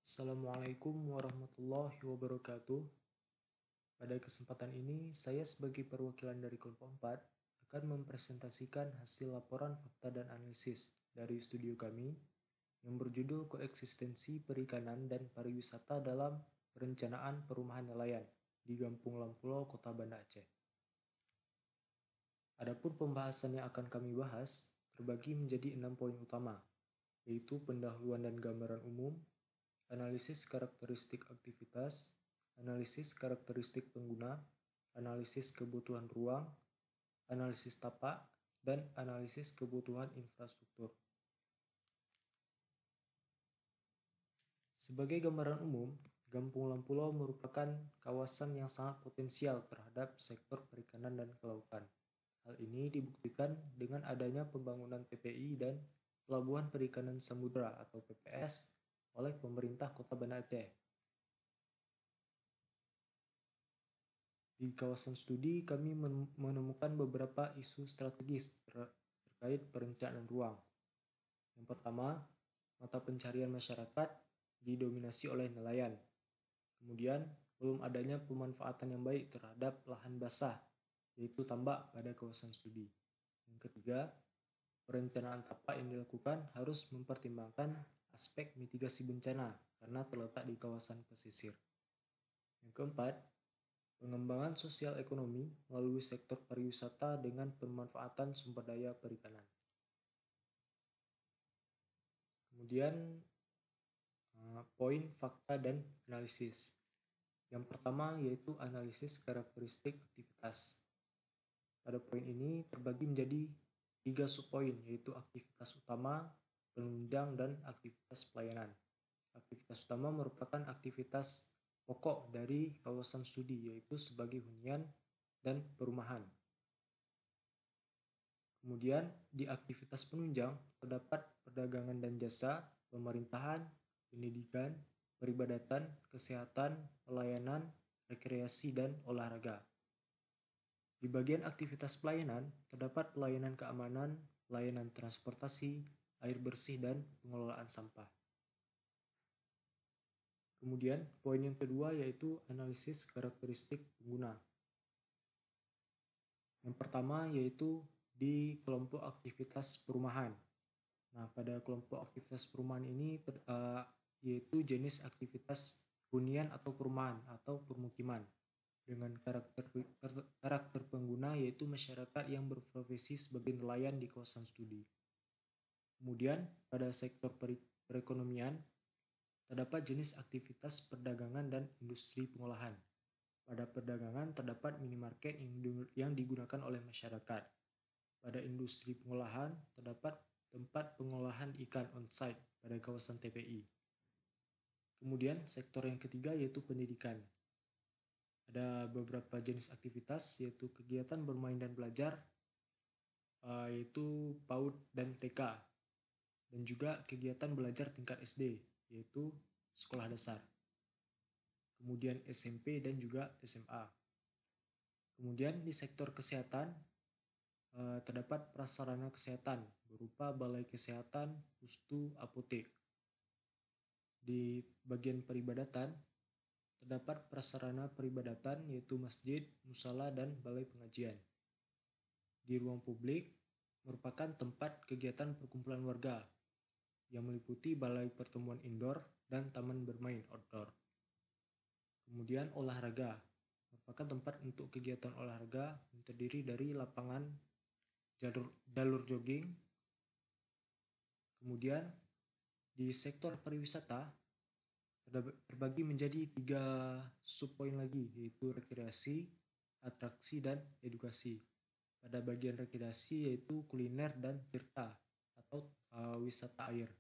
Assalamualaikum warahmatullahi wabarakatuh. Pada kesempatan ini, saya sebagai perwakilan dari kelompok 4 akan mempresentasikan hasil laporan fakta dan analisis dari studio kami yang berjudul Koeksistensi Perikanan dan Pariwisata dalam Perencanaan Perumahan Nelayan di Kampung Lampulau, Kota Banda Aceh. Adapun pembahasan yang akan kami bahas terbagi menjadi 6 poin utama, yaitu pendahuluan dan gambaran umum, analisis karakteristik aktivitas, analisis karakteristik pengguna, analisis kebutuhan ruang, analisis tapak, dan analisis kebutuhan infrastruktur. Sebagai gambaran umum, Kampung Lampulau merupakan kawasan yang sangat potensial terhadap sektor perikanan dan kelautan. Hal ini dibuktikan dengan adanya pembangunan PPI dan Pelabuhan Perikanan Samudra atau PPS oleh pemerintah Kota Banda Aceh. Di kawasan studi, kami menemukan beberapa isu strategis terkait perencanaan ruang. Yang pertama, mata pencarian masyarakat didominasi oleh nelayan. Kemudian, belum adanya pemanfaatan yang baik terhadap lahan basah, yaitu tambak pada kawasan studi. Yang ketiga, perencanaan tapak yang dilakukan harus mempertimbangkan aspek mitigasi bencana karena terletak di kawasan pesisir. Yang keempat, pengembangan sosial ekonomi melalui sektor pariwisata dengan pemanfaatan sumber daya perikanan. Kemudian, poin fakta dan analisis. Yang pertama yaitu analisis karakteristik aktivitas. Pada poin ini terbagi menjadi 3 subpoin, yaitu aktivitas utama, penunjang, dan aktivitas pelayanan. Aktivitas utama merupakan aktivitas pokok dari kawasan studi, yaitu sebagai hunian dan perumahan. Kemudian di aktivitas penunjang terdapat perdagangan dan jasa, pemerintahan, pendidikan, peribadatan, kesehatan, pelayanan, rekreasi, dan olahraga. Di bagian aktivitas pelayanan terdapat pelayanan keamanan, pelayanan transportasi, air bersih, dan pengelolaan sampah. Kemudian poin yang kedua yaitu analisis karakteristik pengguna. Yang pertama yaitu di kelompok aktivitas perumahan. Nah, pada kelompok aktivitas perumahan ini yaitu jenis aktivitas hunian atau perumahan atau permukiman dengan karakter pengguna yaitu masyarakat yang berprofesi sebagai nelayan di kawasan studi. Kemudian pada sektor perekonomian terdapat jenis aktivitas perdagangan dan industri pengolahan. Pada perdagangan terdapat minimarket yang digunakan oleh masyarakat. Pada industri pengolahan terdapat tempat pengolahan ikan on-site pada kawasan TPI. Kemudian sektor yang ketiga yaitu pendidikan. Ada beberapa jenis aktivitas yaitu kegiatan bermain dan belajar, yaitu PAUD dan TK. Dan juga kegiatan belajar tingkat SD, yaitu sekolah dasar. Kemudian SMP dan juga SMA. Kemudian di sektor kesehatan terdapat prasarana kesehatan berupa balai kesehatan, pustu, apotek. Di bagian peribadatan terdapat prasarana peribadatan yaitu masjid, musala, dan balai pengajian. Di ruang publik merupakan tempat kegiatan perkumpulan warga yang meliputi balai pertemuan indoor dan taman bermain outdoor. Kemudian olahraga merupakan tempat untuk kegiatan olahraga yang terdiri dari lapangan, jalur jogging. Kemudian di sektor pariwisata terbagi menjadi 3 subpoin lagi, yaitu rekreasi, atraksi, dan edukasi. Pada bagian rekreasi yaitu kuliner dan tirta atau wisata air.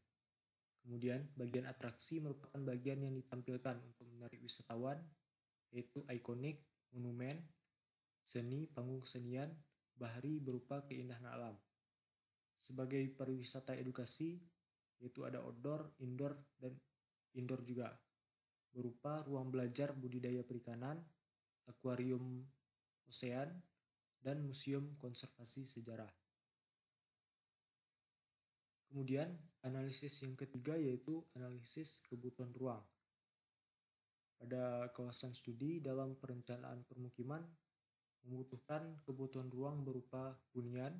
Kemudian bagian atraksi merupakan bagian yang ditampilkan untuk menarik wisatawan, yaitu ikonik, monumen, seni, panggung kesenian, bahari berupa keindahan alam. Sebagai pariwisata edukasi, yaitu ada outdoor, indoor, dan indoor juga, berupa ruang belajar budidaya perikanan, akuarium osean, dan museum konservasi sejarah. Kemudian analisis yang ketiga yaitu analisis kebutuhan ruang. Pada kawasan studi dalam perencanaan permukiman membutuhkan kebutuhan ruang berupa hunian,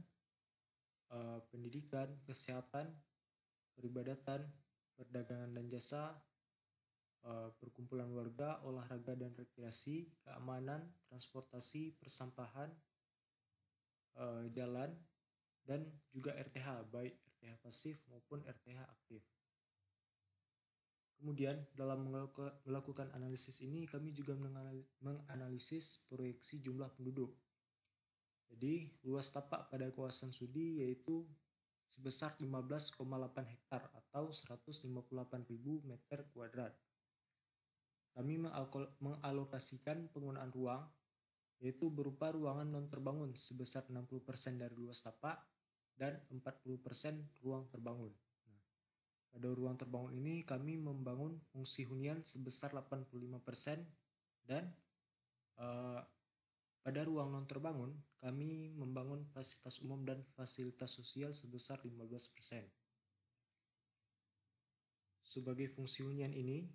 pendidikan, kesehatan, peribadatan, perdagangan dan jasa, perkumpulan warga, olahraga dan rekreasi, keamanan, transportasi, persampahan, jalan, dan juga RTH, baik RTH pasif maupun RTH aktif. Kemudian dalam melakukan analisis ini kami juga menganalisis proyeksi jumlah penduduk. Jadi luas tapak pada kawasan studi yaitu sebesar 15,8 hektar atau 158.000 meter kuadrat. Kami mengalokasikan penggunaan ruang yaitu berupa ruangan non terbangun sebesar 60% dari luas tapak dan 40% ruang terbangun. Pada ruang terbangun ini kami membangun fungsi hunian sebesar 85% dan pada ruang non terbangun kami membangun fasilitas umum dan fasilitas sosial sebesar 15%. Sebagai fungsi hunian ini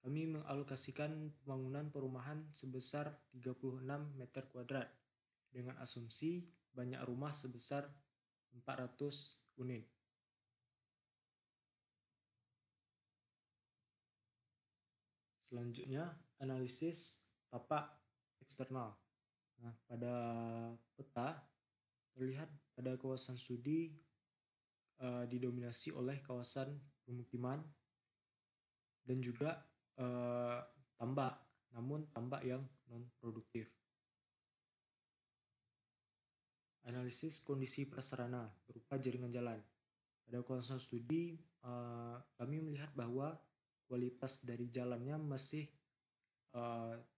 kami mengalokasikan pembangunan perumahan sebesar 36 meter kuadrat dengan asumsi banyak rumah sebesar 400 unit. Selanjutnya, analisis tapak eksternal. Nah, pada peta terlihat pada kawasan studi didominasi oleh kawasan pemukiman dan juga tambak, namun tambak yang non-produktif. Analisis kondisi prasarana berupa jaringan jalan. Pada kawasan studi, kami melihat bahwa kualitas dari jalannya masih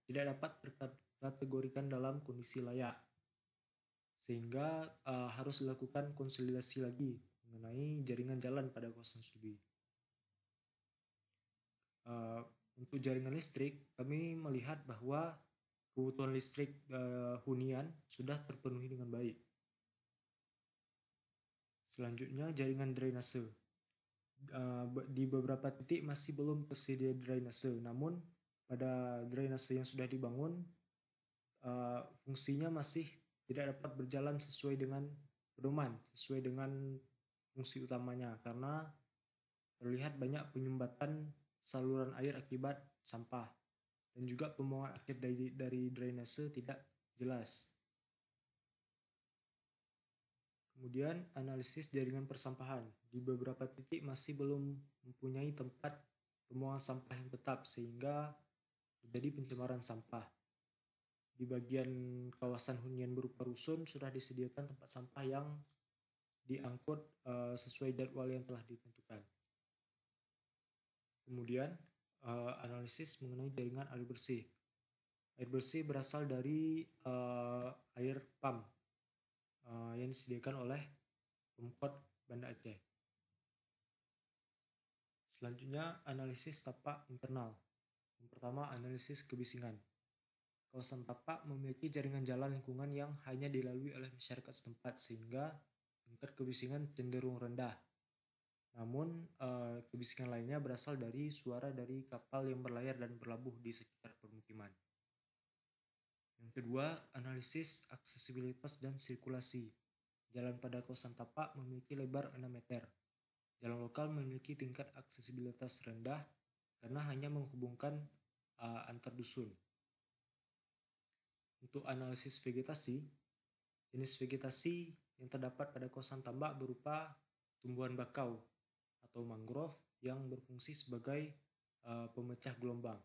tidak dapat terkategorikan dalam kondisi layak, sehingga harus dilakukan konsolidasi lagi mengenai jaringan jalan pada kawasan studi. Untuk jaringan listrik, kami melihat bahwa kebutuhan listrik hunian sudah terpenuhi dengan baik. Selanjutnya, jaringan drainase. Di beberapa titik masih belum tersedia drainase, namun pada drainase yang sudah dibangun fungsinya masih tidak dapat berjalan sesuai dengan pedoman, sesuai dengan fungsi utamanya karena terlihat banyak penyumbatan saluran air akibat sampah dan juga pembuangan akhir dari drainase tidak jelas. Kemudian analisis jaringan persampahan. Di beberapa titik masih belum mempunyai tempat pembuangan sampah yang tetap sehingga terjadi pencemaran sampah. Di bagian kawasan hunian berupa rusun sudah disediakan tempat sampah yang diangkut sesuai jadwal yang telah ditentukan. Kemudian analisis mengenai jaringan air bersih. Air bersih berasal dari air pump yang disediakan oleh Pemkot Banda Aceh. Selanjutnya analisis tapak internal. Yang pertama analisis kebisingan. Kawasan tapak memiliki jaringan jalan lingkungan yang hanya dilalui oleh masyarakat setempat sehingga tingkat kebisingan cenderung rendah. Namun kebisingan lainnya berasal dari suara dari kapal yang berlayar dan berlabuh di sekitar permukiman. Yang kedua, analisis aksesibilitas dan sirkulasi. Jalan pada kawasan tapak memiliki lebar 6 meter. Jalan lokal memiliki tingkat aksesibilitas rendah karena hanya menghubungkan antar dusun. Untuk analisis vegetasi, jenis vegetasi yang terdapat pada kawasan tambak berupa tumbuhan bakau atau mangrove yang berfungsi sebagai pemecah gelombang.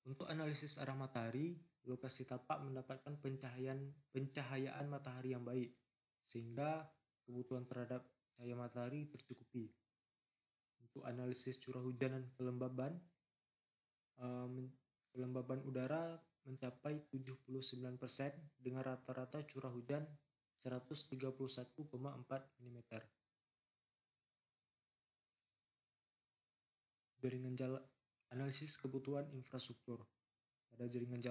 Untuk analisis arah matahari, lokasi tapak mendapatkan pencahayaan matahari yang baik, sehingga kebutuhan terhadap cahaya matahari tercukupi. Untuk analisis curah hujan dan kelembaban udara mencapai 79% dengan rata-rata curah hujan 131,4 mm. Jaringan jalan. Analisis kebutuhan infrastruktur. Pada jaringan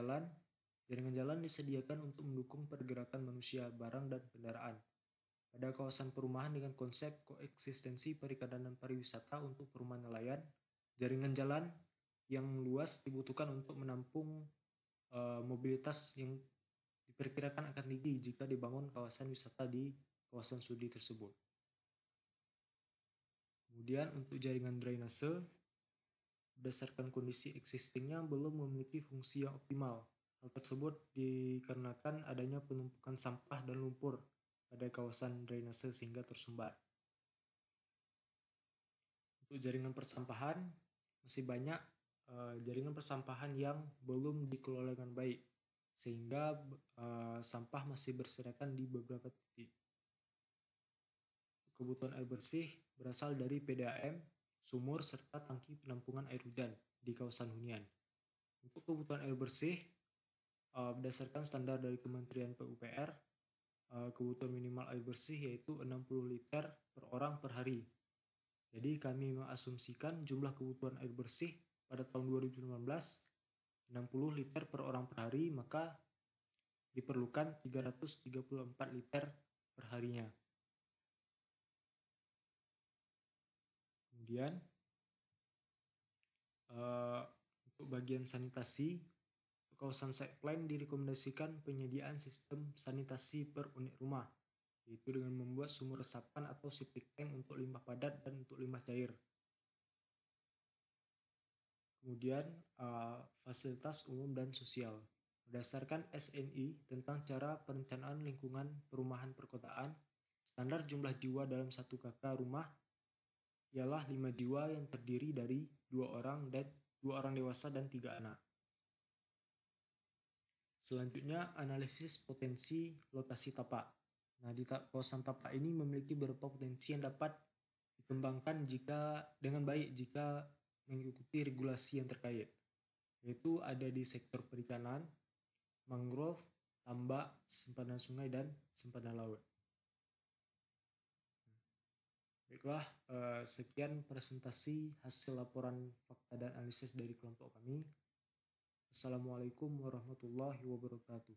jalan disediakan untuk mendukung pergerakan manusia, barang, dan kendaraan. Pada kawasan perumahan dengan konsep koeksistensi perikanan dan pariwisata untuk perumahan nelayan, Jaringan jalan yang luas dibutuhkan untuk menampung mobilitas yang diperkirakan akan tinggi jika dibangun kawasan wisata di kawasan studi tersebut. Kemudian untuk jaringan drainase, berdasarkan kondisi existingnya belum memiliki fungsi yang optimal. Hal tersebut dikarenakan adanya penumpukan sampah dan lumpur pada kawasan drainase sehingga tersumbat. Untuk jaringan persampahan, masih banyak jaringan persampahan yang belum dikelola dengan baik, sehingga sampah masih berserakan di beberapa titik. Kebutuhan air bersih berasal dari PDAM, sumur, serta tangki penampungan air hujan di kawasan hunian. Untuk kebutuhan air bersih, berdasarkan standar dari Kementerian PUPR, kebutuhan minimal air bersih yaitu 60 liter per orang per hari. Jadi kami mengasumsikan jumlah kebutuhan air bersih pada tahun 2019 60 liter per orang per hari, maka diperlukan 334 liter per harinya. Kemudian untuk bagian sanitasi, kawasan site plan direkomendasikan penyediaan sistem sanitasi per unit rumah, yaitu dengan membuat sumur resapan atau septic tank untuk limbah padat dan untuk limbah cair. Kemudian fasilitas umum dan sosial. Berdasarkan SNI tentang cara perencanaan lingkungan perumahan perkotaan, standar jumlah jiwa dalam satu kakak rumah ialah 5 jiwa yang terdiri dari 2 orang dewasa dan 3 anak. Selanjutnya, analisis potensi lokasi tapak. Nah, di kawasan tapak ini memiliki beberapa potensi yang dapat dikembangkan dengan baik jika mengikuti regulasi yang terkait, yaitu ada di sektor perikanan, mangrove, tambak, simpanan sungai, dan simpanan laut. Baiklah, sekian presentasi hasil laporan fakta dan analisis dari kelompok kami. Assalamualaikum warahmatullahi wabarakatuh.